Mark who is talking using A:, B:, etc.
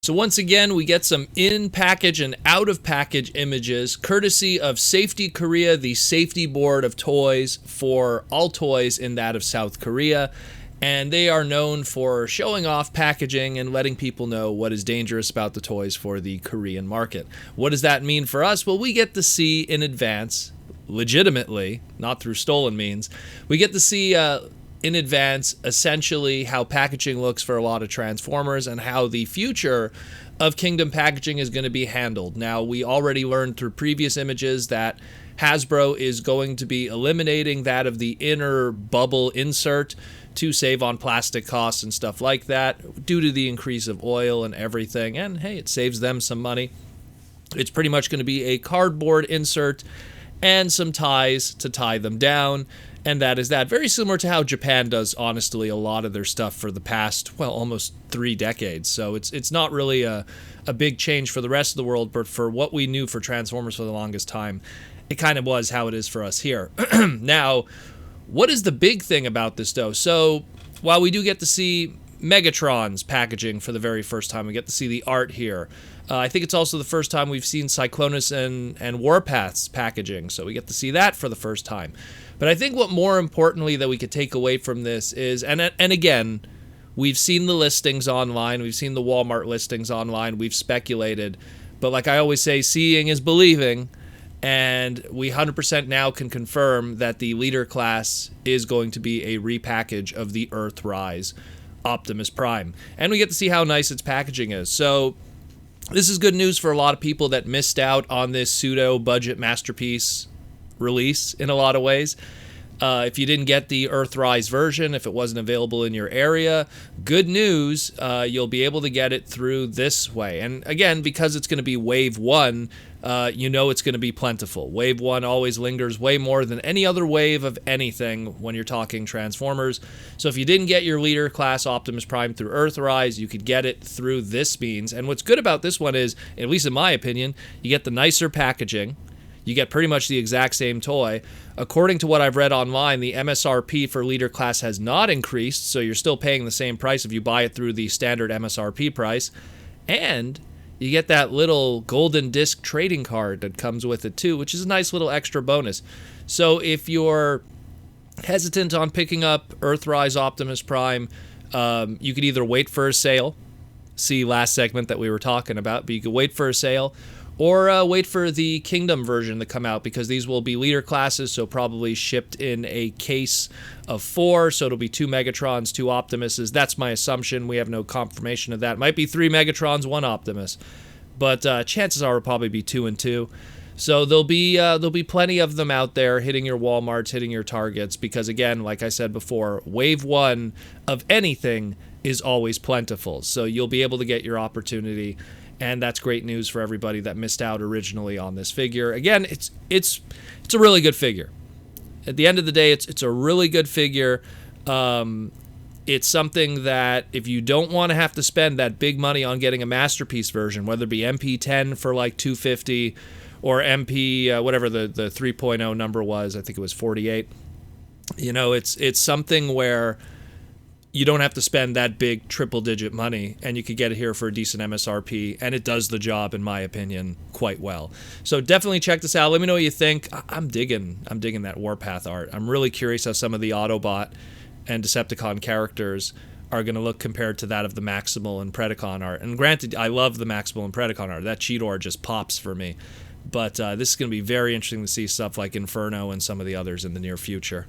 A: So once again, we get some in-package and out-of-package images, courtesy of SafetyKorea, the safety board of toys for all toys in that of South Korea. And they are known for showing off packaging and letting people know what is dangerous about the toys for the Korean market. What does that mean for us? Well, we get to see in advance, legitimately, not through stolen means, we get to see in advance essentially how packaging looks for a lot of Transformers and how the future of Kingdom packaging is going to be handled. Now, we already learned through previous images that Hasbro is going to be eliminating that of the inner bubble insert to save on plastic costs and stuff like that due to the increase of oil and everything. And hey, it saves them some money. It's pretty much going to be a cardboard insert and some ties to tie them down. And that is that. Very similar to how Japan does, honestly, a lot of their stuff for the past, well, almost 3 decades. So it's not really a big change for the rest of the world, but for what we knew for Transformers for the longest time, it kind of was how it is for us here. Now, what is the big thing about this, though? So while we do get to see Megatron's packaging for the very first time, we get to see the art here. I think it's also the first time we've seen Cyclonus and Warpath's packaging, so we get to see that for the first time. But I think what more importantly that we could take away from this is, and again, we've seen the listings online, we've seen the Walmart listings online, we've speculated, but like I always say, seeing is believing. And we 100% now can confirm that the Leader Class is going to be a repackage of the EarthRise Optimus Prime. And we get to see how nice its packaging is. So this is good news for a lot of people that missed out on this pseudo-budget masterpiece release in a lot of ways. If you didn't get the EarthRise version, if it wasn't available in your area, good news, you'll be able to get it through this way. And again, because it's going to be Wave 1, you know it's going to be plentiful. Wave 1 always lingers way more than any other wave of anything when you're talking Transformers. So if you didn't get your Leader Class Optimus Prime through EarthRise, you could get it through this means. And what's good about this one is, at least in my opinion, you get the nicer packaging. You get pretty much the exact same toy. According to what I've read online, the MSRP for Leader Class has not increased, so you're still paying the same price if you buy it through the standard MSRP price. And you get that little golden disc trading card that comes with it too, which is a nice little extra bonus. So if you're hesitant on picking up EarthRise Optimus Prime, you could either wait for a sale, see last segment that we were talking about, but you could wait for a sale, or wait for the Kingdom version to come out, because these will be Leader Classes, so probably shipped in a case of 4, so it'll be 2 Megatrons, 2 Optimuses. That's my assumption. We have no confirmation of that. Might be 3 Megatrons, 1 Optimus, but chances are it'll probably be 2 and 2. So there'll be plenty of them out there hitting your Walmarts, hitting your Targets, because again, like I said before, Wave 1 of anything is always plentiful, so you'll be able to get your opportunity. And that's great news for everybody that missed out originally on this figure. Again, it's a really good figure. At the end of the day, it's a really good figure. It's something that if you don't want to have to spend that big money on getting a masterpiece version, whether it be MP10 for like $250 or MP whatever the 3.0 number was, I think it was 48. You know, it's something where you don't have to spend that big triple-digit money, and you could get it here for a decent MSRP, and it does the job, in my opinion, quite well. So definitely check this out. Let me know what you think. I'm digging that Warpath art. I'm really curious how some of the Autobot and Decepticon characters are going to look compared to that of the Maximal and Predacon art. And granted, I love the Maximal and Predacon art. That Cheetor just pops for me. But this is going to be very interesting to see stuff like Inferno and some of the others in the near future.